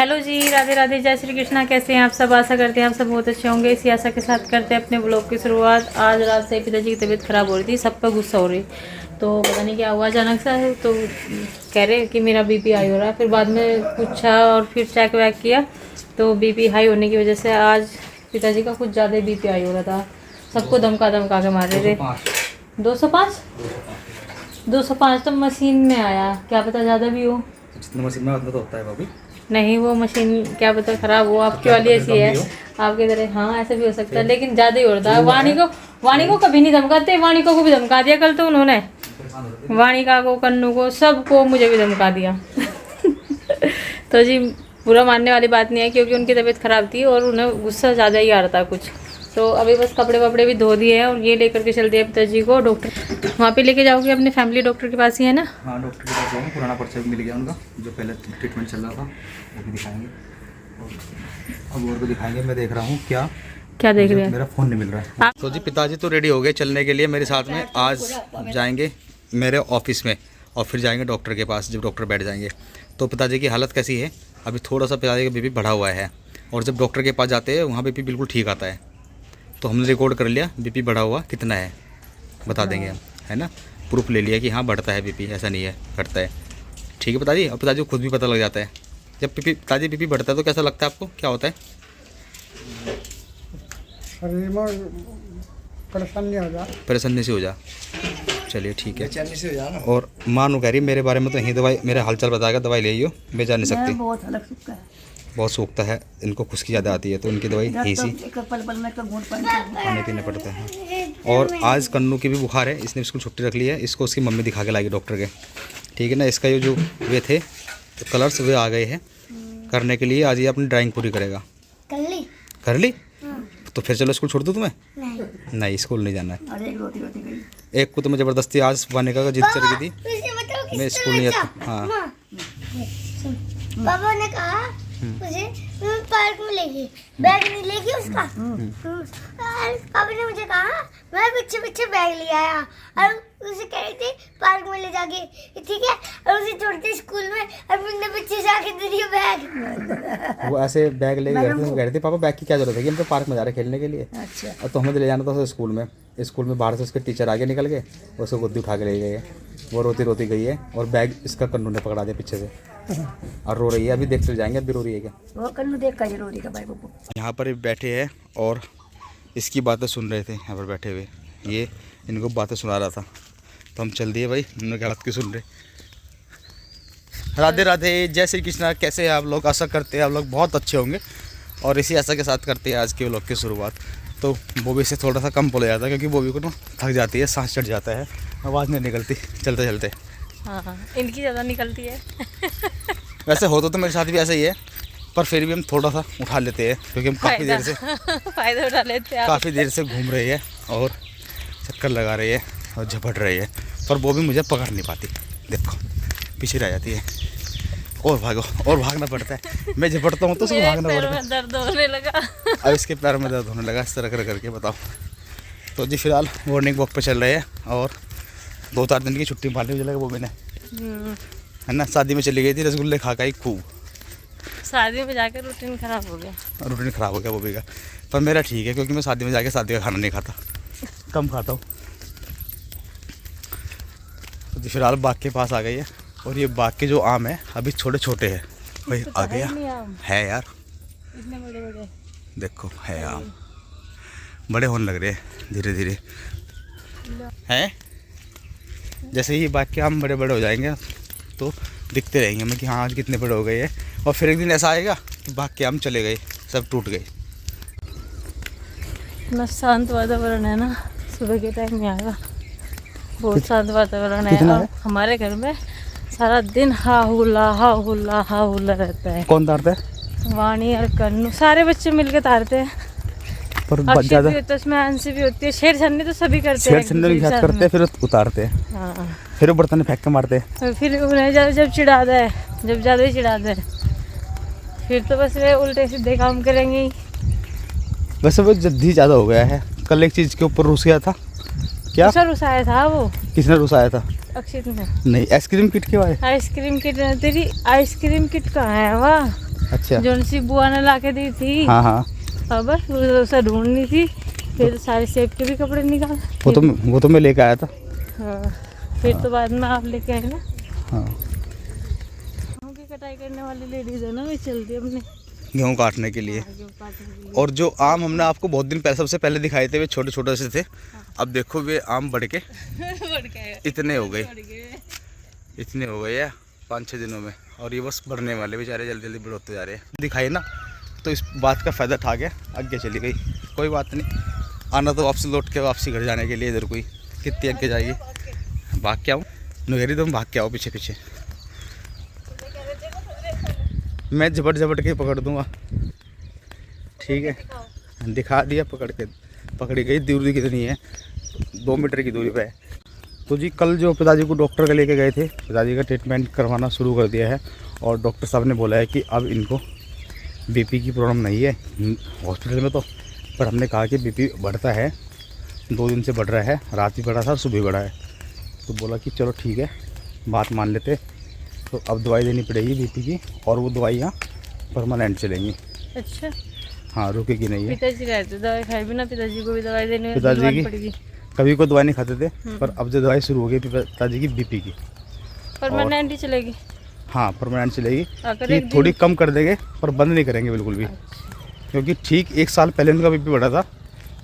Hello जी, राधे राधे, जय श्री कृष्णा। कैसे हैं आप सब? आशा करते हैं आप सब बहुत अच्छे होंगे। इसी आशा के साथ करते हैं अपने ब्लॉग की शुरुआत। आज रात से पिताजी की तबीयत ख़राब हो रही थी, सबका गुस्सा हो रही, तो पता नहीं क्या हुआ अचानक सा है। तो कह रहे कि मेरा बीपी हाई हो रहा है। फिर बाद में पूछा और फिर चेक वैक किया तो बीपी हाई होने की वजह से आज पिताजी का कुछ ज़्यादा बीपी हाई हो रहा था। सबको धमका धमका के मार रहे थे। 205 तो मशीन में आया, क्या पता ज़्यादा भी हो। जितना मशीन में उतना तो होता है भाभी। नहीं, वो मशीन क्या पता खराब हो, आपकी वाली ऐसी है, आपके तरह। हाँ, ऐसा भी हो सकता है, लेकिन ज़्यादा ही होता है। वाणी को कभी नहीं धमकाते, वाणिका को भी धमका दिया कल तो उन्होंने, वाणिका को, कन्नू को, सबको, मुझे भी धमका दिया। तो जी बुरा मानने वाली बात नहीं है, क्योंकि उनकी तबीयत ख़राब थी और उन्हें गुस्सा ज़्यादा ही आ रहा था कुछ। तो अभी बस कपड़े वपड़े भी धो दिए हैं और ये लेकर के चल दिया पिताजी को डॉक्टर। वहाँ पे लेके जाओगे अपने फैमिली डॉक्टर के पास ही है ना? हाँ, डॉक्टर के पास जाएंगे। पुराना पर्चा भी मिल गया उनका, जो पहले ट्रीटमेंट चल रहा था वो भी दिखाएंगे। अब और भी दिखाएंगे। मैं देख रहा हूँ क्या देख रहे हैं, मेरा फ़ोन नहीं मिल रहा है। तो जी पिताजी तो रेडी हो गए चलने के लिए मेरे साथ में। आज जाएंगे मेरे ऑफिस में और फिर जाएंगे डॉक्टर के पास, जब डॉक्टर बैठ जाएंगे। तो पिताजी की हालत कैसी है? अभी थोड़ा सा पिताजी का बीपी बढ़ा हुआ है, और जब डॉक्टर के पास जाते हैं वहाँ बीपी बिल्कुल ठीक आता है। तो हमने रिकॉर्ड कर लिया बीपी बढ़ा हुआ कितना है, बता देंगे हम, है ना। प्रूफ ले लिया कि हाँ बढ़ता है बीपी, ऐसा नहीं है घटता है। ठीक है पिताजी। और पिताजी को खुद भी पता लग जाता है जब पिताजी बीपी बढ़ता है तो कैसा लगता है आपको, क्या होता है? परेशानी से हो जा। चलिए ठीक है। और मानू कह रही मेरे बारे में तो यही दवाई, मेरे हालचाल बताएगा, दवाई ले आइयो, मैं जा नहीं सकती, बहुत सूखता है, इनको खुश्की ज़्यादा आती है, तो इनकी दवाई यही सी खाने पीने पड़ते हैं। और आज कन्नू की भी बुखार है, इसने स्कूल छुट्टी रख ली है, इसको उसकी मम्मी दिखा के लाएगी डॉक्टर के, ठीक है ना। इसका ये जो वे थे तो कलर्स वे आ गए हैं करने के लिए। आज ये अपनी ड्राइंग पूरी करेगा। कर ली? तो फिर चलो स्कूल छोड़ दूँ तुम्हें? नहीं, स्कूल नहीं जाना है। एक को तो मैं ज़बरदस्ती आज बने का जिद चल गई थी, मैं स्कूल नहीं जाता। हाँ, पापा ने कहा मुझे पार्क में लेगी, बैग नहीं लेगी उसका। पापा ने मुझे कहा, मैं पीछे पीछे बैग ले आया और उसे कह रही थी पार्क में ले जाके, ठीक है। और उसे छोड़ते स्कूल में और मैंने पीछे से आके दे दिया बैग। वो ऐसे बैग ले गए थे, कह रहे थे पापा बैग की क्या जरूरत है, हम तो पार्क में जा रहे खेलने के लिए। अच्छा। और तो हमें ले जाना था स्कूल में। स्कूल में बाहर से उसके टीचर आगे निकल गए, उसको गोदी उठा के ले गए, वो रोती रोती गई है और बैग इसका कन्नू ने पकड़ा दिया पीछे से और रो रही है। अभी देख जाएंगे, अभी रो रही है क्या? वो कन्नू देख कर रो रही है भाई को। यहाँ पर बैठे हैं और इसकी बातें सुन रहे थे। यहाँ पर बैठे हुए ये इनको बातें सुना रहा था, तो हम चल दिए भाई, हमने क्या बात की सुन रहे। राधे राधे, जय श्री कृष्णा। कैसे हैं आप लोग? आशा करते हैं आप लोग बहुत अच्छे होंगे, और इसी आशा के साथ करते हैं आज के व्लॉग की शुरुआत। तो बॉबी से थोड़ा सा कम बोला जाता है, क्योंकि बॉबी को ना थक जाती है, सांस चढ़ जाता है, आवाज़ नहीं निकलती चलते चलते। हाँ, इनकी ज़्यादा निकलती है। वैसे हो तो मेरे साथ भी ऐसा ही है, पर फिर भी हम थोड़ा सा उठा लेते हैं, क्योंकि हम काफ़ी देर से फ़ायदा उठा लेते हैं, काफ़ी देर से घूम रही है और चक्कर लगा रही है और झपट रही है, पर वो भी मुझे पकड़ नहीं पाती। देखो पीछे रह जाती है, और भागो, और भागना पड़ता है। मैं झपटता हूँ तो उसको भागना पड़ता है। दर्द होने लगा। अब इसके पैर में दर्द होने लगा इस तरह कर करके, बताओ। तो जी फिलहाल मॉर्निंग वॉक पे चल रहे हैं, और 2-4 दिन की छुट्टी मारने चलेगा वो मैंने, है ना। शादी में चली गई थी, रसगुल्ले खा खाई खूब। शादी में जाकर रूटीन ख़राब हो गया। रूटीन ख़राब हो गया वो भी का, पर मेरा ठीक है, क्योंकि मैं शादी में जाके शादी का खाना नहीं खाता, कम खाता हूँ। तो फिलहाल बाग के पास आ गई है, और ये बाग के जो आम है अभी छोटे छोटे हैं भाई। आ गया है यार, इतने बड़े बड़े देखो है आम, बड़े होने लग रहे हैं धीरे धीरे, हैं। जैसे ही बाग के आम बड़े बड़े हो जाएंगे तो दिखते रहेंगे हमें कि हाँ आज कितने बड़े हो गए हैं। और फिर एक दिन ऐसा आएगा कि बाग के आम चले गए, सब टूट गए। इतना शांत वातावरण है ना, सुबह के टाइम में आएगा, बहुत शांत वातावरण है। और हमारे घर में सारा दिन हा हुला रहता है। कौन तारता है? वाणी और कन्नू, सारे बच्चे मिलके तारते हैं। पर अक्षय भी होता है उसमें, अंशी भी होती है, छेड़छाड़नी तो सभी करते हैं, करते हैं, फिर उतारते हैं। हाँ, फिर वो बर्तन फेंक के मारते हैं। फिर उन्हें जब चिढ़ाता है, जब ज़्यादा ही चिढ़ाता है, फिर तो बस वे उल्टे सीधे काम करेंगे ही। वैसे वो जल्दी ज़्यादा हो गया है। कल एक चीज़ के ऊपर रुस गया था। क्या रुसाया था वो? किसने रुसाया था? अक्षित ने। नहीं, आइसक्रीम किट के बारे। Ice cream kit? तेरी आइसक्रीम किट कहाँ है? वाह, अच्छा। जो सी बुआ ने ला के दी थी। हाँ हाँ। और बस उसे ढूंढनी थी, फिर सारे सेब के भी कपड़े निकाल। वो तो मैं लेके आया था। हाँ, फिर तो बाद में आप लेके आए ना। हाँ, गेहूँ की कटाई करने वाली लेडीज है ना, वे चलती है अपने गेहूँ काटने के लिए। गेहूँ काटने के लिए। और जो आम हमने आपको बहुत दिन पहले सबसे पहले दिखाए थे वे छोटे छोटे से थे। अब देखो वे आम बढ़ के बढ़ गए, इतने हो गए, बढ़ गए। इतने हो गए यार 5-6 दिनों में। और ये बस बढ़ने वाले बेचारे, जल्दी जल्दी बढ़ते जा रहे हैं। दिखाए ना, तो इस बात का फ़ायदा उठा गया, आगे चली गई। कोई बात नहीं, आना तो वापसी लौट के वापसी घर जाने के लिए। इधर कोई कितनी आगे जाएगी, भाग के आऊँ नगरी, तुम भाग के आओ पीछे पीछे, मैं झपट झपट के पकड़ दूँगा। ठीक है, दिखा दिया पकड़ के, पकड़ी गई। दूरी कितनी है, 2 मीटर की दूरी पे है। तो जी कल जो पिताजी को डॉक्टर के लेके गए थे, पिताजी का ट्रीटमेंट करवाना शुरू कर दिया है। और डॉक्टर साहब ने बोला है कि अब इनको बीपी की प्रॉब्लम नहीं है हॉस्पिटल में तो, पर हमने कहा कि बीपी बढ़ता है, 2 दिन से बढ़ रहा है, रात भी बढ़ा था और सुबह बढ़ा है। तो बोला कि चलो ठीक है, बात मान लेते। तो अब दवाई देनी पड़ेगी बीपी की, और वो दवाइयाँ परमानेंट चलेंगी। अच्छा। हाँ, रुकेगी नहीं है। पिताजी रहते दवाई खाए बिना, पिताजी को भी दवाई देने पिताजी की पड़ेगी। कभी कोई दवाई नहीं खाते थे, पर अब जो दवाई शुरू हो गई पिताजी की बीपी की, परमानेंट ही चलेगी। हाँ परमानेंट चलेगी। अगर कि एक थोड़ी कम कर देंगे पर बंद नहीं करेंगे बिल्कुल भी। क्योंकि ठीक 1 साल पहले उनका बीपी बढ़ा था,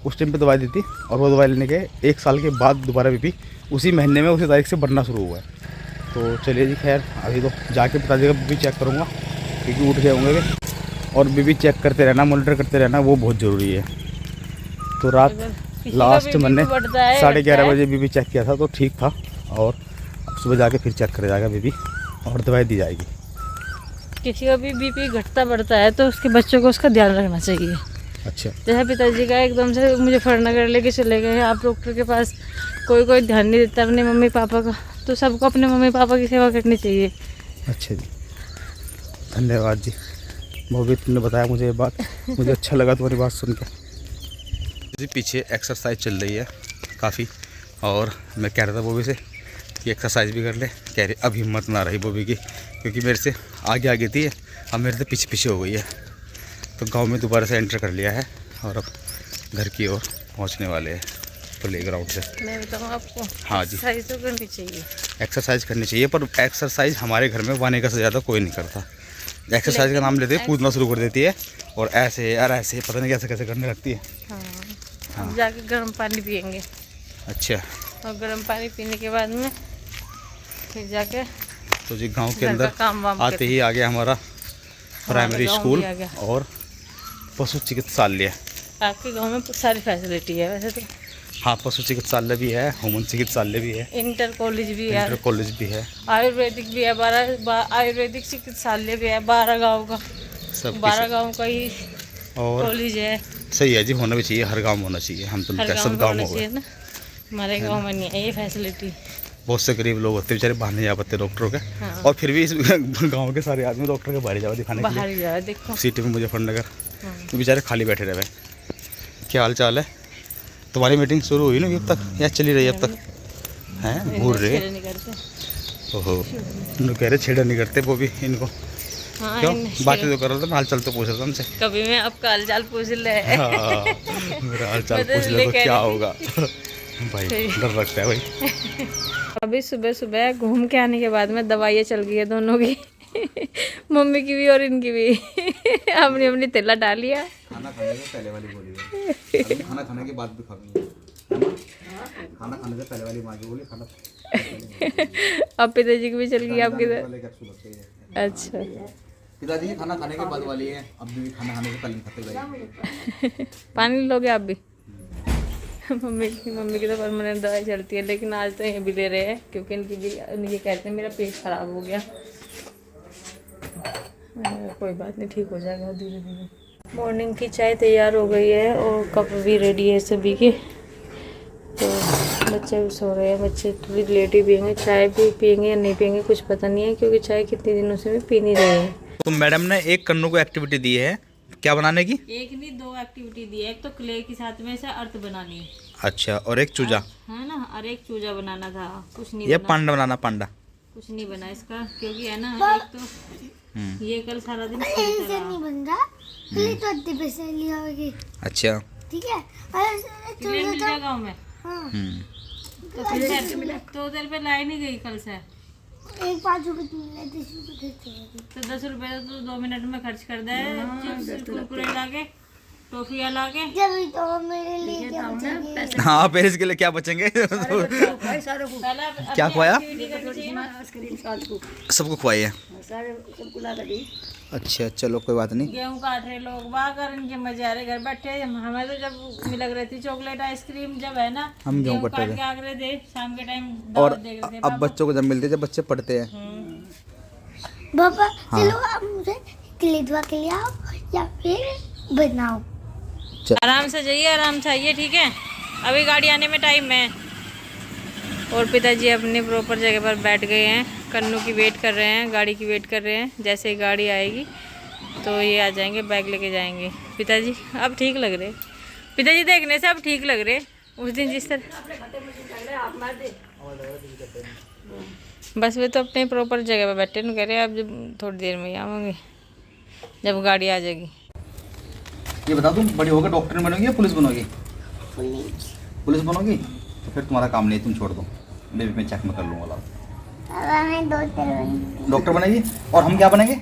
उस टाइम पे दवाई दी थी, और वो दवाई लेने के 1 साल के बाद दोबारा बीपी उसी महीने में उसी तारीख से बढ़ना शुरू हुआ है। तो चलिए जी, खैर अभी तो जाके पिताजी का बीपी चेक करूँगा, क्योंकि उठ गए होंगे वे। और बीपी चेक करते रहना, मॉनिटर करते रहना, वो बहुत ज़रूरी है। तो रात लास्ट मैंने 11:30 बजे बीपी चेक किया था, तो ठीक था। और अब सुबह जाके फिर चेक करा जाएगा बीपी, और दवाई दी जाएगी। किसी का भी बीपी घटता बढ़ता है तो उसके बच्चों को उसका ध्यान रखना चाहिए। अच्छा। जैसे पिताजी का एकदम से मुजफ्फरनगर लेके चले गए, आप डॉक्टर के पास, कोई ध्यान नहीं देता अपने मम्मी पापा का, तो सबको अपने मम्मी पापा की सेवा करनी चाहिए। अच्छा जी, धन्यवाद जी, मोहित तुमने बताया मुझे ये बात, मुझे अच्छा लगा तुम्हारी बात सुन के। जी पीछे एक्सरसाइज चल रही है काफ़ी, और मैं कह रहा था बॉबी से कि एक्सरसाइज भी कर ले, कह रही अब हिम्मत ना रही बॉबी की, क्योंकि मेरे से आगे आगे थी, अब मेरे से पीछे पीछे हो गई है। तो गांव में दोबारा से एंटर कर लिया है, और अब घर की ओर पहुंचने वाले हैं प्ले ग्राउंड से। मैं बताऊँ आपको, हाँ जी, एक्सरसाइज तो करनी चाहिए। एक्सरसाइज करनी चाहिए, पर एक्सरसाइज हमारे घर में वानिका से ज़्यादा कोई नहीं करता। एक्सरसाइज का नाम लेते कूदना शुरू कर देती है, और ऐसे यार ऐसे पता नहीं कैसे कैसे करने लगती है। हाँ। जाके गर्म पानी पियेंगे। अच्छा। और गर्म पानी पीने के बाद में फिर जाके तो जी गांव के घर का अंदर काम वाम आते ही आ गया हमारा प्राइमरी गाँव स्कूल भी आ गया। और पशु चिकित्सालय। आपके गांव में सारी फैसिलिटी है वैसे तो। हाँ, पशु चिकित्सालय भी है, हुमन चिकित्सालय भी है, इंटर कॉलेज भी है, इंटर कॉलेज भी है, आयुर्वेदिक भी है, 12 आयुर्वेदिक चिकित्सालय भी है, 12 गाँव का, सब 12 गाँव का ही और कॉलेज है। सही है जी, होना भी चाहिए, हर गांव में होना चाहिए। हम तो हर सब गाँव गाँव में में होना हो चाहिए ना, हमारे गाँव में नहीं है ये फैसिलिटी। बहुत से गरीब लोग होते बेचारे, बाहर नहीं जा पाते डॉक्टरों के। हाँ। और फिर भी इस गांव के सारे आदमी डॉक्टर के बाहर जाओ दिखाने के बाहर लिए, ही जाए देखो सिटी में मुजफ्फरनगर, हाँ। तो बेचारे खाली बैठे रहे। क्या हाल चाल है? तुम्हारी मीटिंग शुरू हुई ना अब तक, या चली रही अब तक? हैं घूर रहे? नहीं करते। ओहो, कह रहे छेड़ा नहीं करते वो भी इनको। हाँ, क्यों? बातें तो कर रहा था, हाल चाल तो पूछ रहा था हमसे। कभी मैं आपका हाल चाल पूछ ले। हाँ, मेरा हाल चाल पूछ ले तो क्या होगा भाई, डर लगता है भाई। अभी सुबह सुबह घूम के आने के बाद में दवाइयाँ चल गई है दोनों की, मम्मी की भी और इनकी भी। अपनी अपनी तेला डालिया। खाना खाने से पहले वाली बोली है, खाना खाने के बाद भी खाऊंगी। खाना खाने से पहले वाली माँ की बोली, खाना अब पिताजी की भी चल गई आपकी तरह। अच्छा, पिताजी खाना खाने के बाद वाली है, अब भी खाना खाने से पहले खाते भाई। पानी लोगे आप भी? मम्मी की तो परमानेंट दवाई चलती है, लेकिन आज तो ये भी ले रहे हैं, क्योंकि इनकी भी ये कहते हैं मेरा पेट खराब हो गया। कोई बात नहीं, ठीक हो जाएगा धीरे धीरे। मॉर्निंग की चाय तैयार हो गई है और कप भी रेडी है सभी के। तो बच्चे भी सो रहे हैं, बच्चे थोड़ी लेट ही पियेंगे, चाय भी पियेंगे या नहीं पियेंगे कुछ पता नहीं है, क्योंकि चाय कितने दिनों से भी पी नहीं रहे हैं। तो मैडम ने एक कन्नू को एक्टिविटी दी है, क्या बनाने की? एक नहीं 2 एक्टिविटी दी है, एक तो क्ले के साथ में से अर्थ बनानी। अच्छा, और एक चूजा है ना, और एक चूजा बनाना था, कुछ नहीं ये बना। पांडा बनाना, पांडा कुछ नहीं बना इसका, क्योंकि है ना एक तो ये कल सारा दिन अरे ऐसे नहीं बन रहा, पहले तो आधे पैसे लिया होगी, अच्छा। ठीक है। और मिल जाएगा गाँव में। हाँ, तो फिर तो उधर पे लाई नहीं गई कल से। एक 5 रुपए तुम ले, 10 रुपए खर्च तो 10 रुपए तो 2 मिनट में खर्च कर दे। चिप्स कुरकुरे लाके, टॉफियाँ लाके। जब तो मेरे लिए क्या बचेंगे? हाँ पेरिस के लिए क्या बचेंगे? क्या खुआया? सबको खुआई है। अच्छा चलो कोई बात नहीं। गेहूँ काट रहे लोग बाहर, इनके मजे आ रहे घर बैठे। हमें तो जब लग रही थी चॉकलेट आइसक्रीम, जब है ना हम गेहूँ गेहूँ काट काट रहे के आग रहे थे शाम के टाइम, और दावत देख रहे थे। अब बच्चों को जब मिलते हैं जब बच्चे पढ़ते हैं। पापा हाँ। चलो आप मुझे खिलवा के लिए आओ या फिर बनाओ। आराम से जाइए, आराम से आइए, ठीक है। अभी गाड़ी आने में टाइम है। और पिताजी अपनी प्रॉपर जगह पर बैठ गए हैं, कन्नू की वेट कर रहे हैं, गाड़ी की वेट कर रहे हैं। जैसे ही गाड़ी आएगी तो ये आ जाएंगे, बैग लेके जाएंगे। पिताजी अब ठीक लग रहे, पिताजी देखने से अब ठीक लग रहे। उस दिन जिस तरह बस वे तो अपने प्रॉपर जगह पर बैठे न करे। अब जब थोड़ी देर में ही आवांगे जब गाड़ी आ जाएगी। ये बताओ तुम बड़ी होकर डॉक्टर बनोगी या पुलिस बनोगी? पुलिस बनोगी तो फिर तुम्हारा काम नहीं, तुम छोड़ दो, मैं चेक में कर लूँगा। पापा मैं डॉक्टर बनेगी और हम क्या बनेंगे?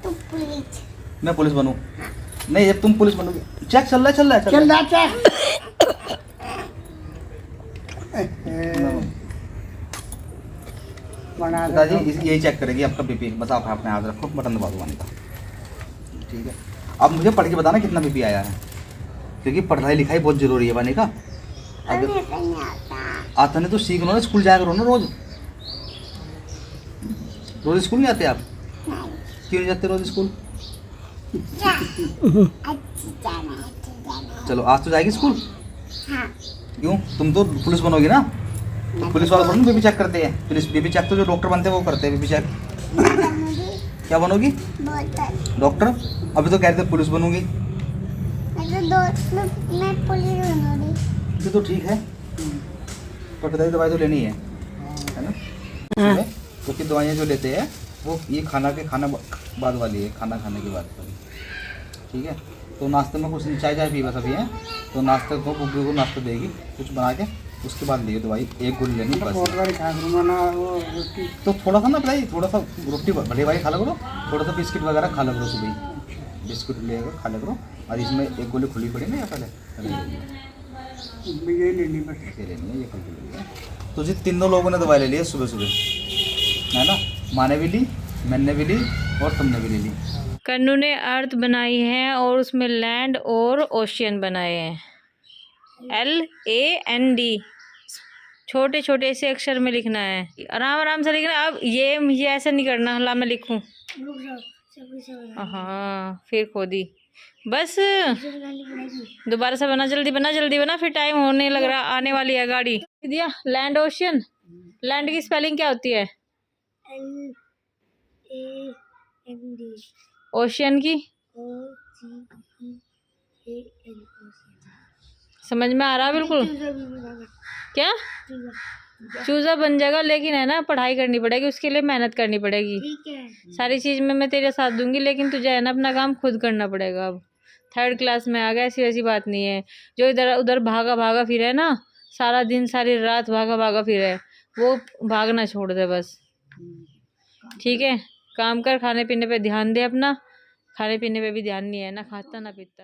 तो पुलिस। मैं पुलिस बनूँ? नहीं जब तुम पुलिस बनोगी। चेक चल रहा है। पिताजी यही चेक करेगी आपका बीपी, बस आप अपने हाथ रखो, बटन दबा दो पानी का, ठीक है। अब मुझे पढ़ के बताना कितना बीपी आया है, क्योंकि पढ़ाई लिखाई बहुत जरूरी है बने का। अगर आता नहीं तो सीख लो ना, स्कूल जाया करो ना रोज। रोज स्कूल नहीं आते आप? क्यों नहीं जाते रोज स्कूल? चलो आज तो जाएगी स्कूल। क्यों? तुम तो पुलिस बनोगी ना, तो पुलिस वाले थोड़ी ना बीपी चेक करते हैं। पुलिस बीपी चेक तो जो डॉक्टर बनते हैं वो करते हैं बीपी चेक। क्या बनोगी? डॉक्टर। अभी तो कहते पुलिस बनूंगी। मैं पुलिस बनूंगी। तो ठीक है, पर पिताजी दवाई तो लेनी है ना? क्योंकि दवाइयाँ जो लेते हैं वो ये खाना बाद वाली है, खाना खाने के बाद वाली, ठीक है। तो नाश्ते में कुछ चाय पी बस अभी है, तो नाश्ते को बुग्गी को नाश्ता देगी कुछ बना के, उसके बाद लिए दवाई, एक गोली लेनी बस। तो थोड़ा सा ना बताइए, थोड़ा सा रोटी भले भाई खा लो करो, थोड़ा सा बिस्किट वगैरह खा लो करो, सुबह बिस्कुट लेकर खा लो करो। और इसमें एक गोली खुली पड़ी ना, या पहले ये लेनी है, ये खुली पड़ी है। तो जी तीनों लोगों ने दवाई ले ली है सुबह सुबह, है ना? माँ ने भी ली, मैंने भी ली और तुमने भी ले ली। कन्नू ने अर्थ बनाई है और उसमें लैंड और ओशियन बनाए हैं, LAND, छोटे छोटे से अक्षर में लिखना है, आराम आराम से लिखना। अब ये ऐसा नहीं करना, ला मैं लिखूं। हाँ फिर खोदी, बस दोबारा से बना, जल्दी बना, फिर टाइम होने लग रहा, आने वाली है गाड़ी। दिया लैंड ओशियन। लैंड की स्पेलिंग क्या होती है? LAND। ओशियन की समझ में आ रहा बिल्कुल? क्या चूजा बन जाएगा, लेकिन है ना पढ़ाई करनी पड़ेगी, उसके लिए मेहनत करनी पड़ेगी। ठीक है। सारी चीज में मैं तेरे साथ दूंगी, लेकिन तुझे है ना अपना काम खुद करना पड़ेगा। अब 3rd क्लास में आ गया, ऐसी वैसी बात नहीं है। जो इधर उधर भागा फिर है ना, सारा दिन सारी रात भागा फिर है, वो भागना छोड़ दे बस, ठीक है। काम कर, खाने पीने पे ध्यान दे अपना। खाने पीने पे भी ध्यान नहीं है ना, खाता ना पीता।